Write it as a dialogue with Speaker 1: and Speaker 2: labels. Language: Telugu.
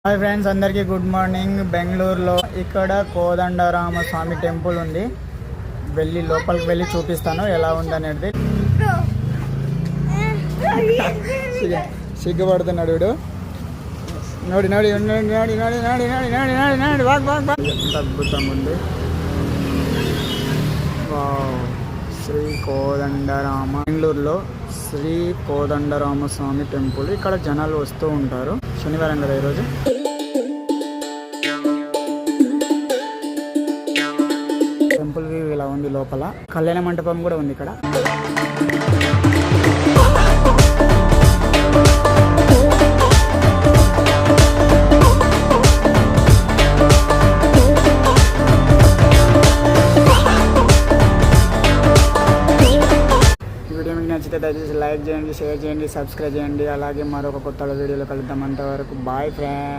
Speaker 1: హాయ్ ఫ్రెండ్స్, అందరికీ గుడ్ మార్నింగ్. బెంగళూరులో ఇక్కడ కోదండరామ స్వామి టెంపుల్ ఉంది. లోపలికి వెళ్ళి చూపిస్తాను ఎలా ఉందనేది. సిగ్గుపడుతున్నాడు వీడు. నోడి నోడి నోడి నోడి నోడి నోడి నోడి నోడి నోడి నోడి బాగ్ బాగ్ బాగ్. ఎంత అద్భుతంగా ఉంది. శ్రీ కోదండరామ, బెంగళూరులో శ్రీ కోదండరామ స్వామి టెంపుల్. ఇక్కడ జనాలు వస్తూ ఉంటారు. శనివారం కదా ఈరోజు. టెంపుల్ వ్యూ ఇలా ఉంది. లోపల కళ్యాణ మంటపం కూడా ఉంది ఇక్కడ. వీడియో మీకు నచ్చితే దయచేసి లైక్ చేయండి, షేర్ చేయండి, సబ్స్క్రైబ్ చేయండి. అలాగే మరొక కొత్త వీడియోలో కలుద్దాం. అంతవరకు బాయ్ ఫ్రెండ్స్.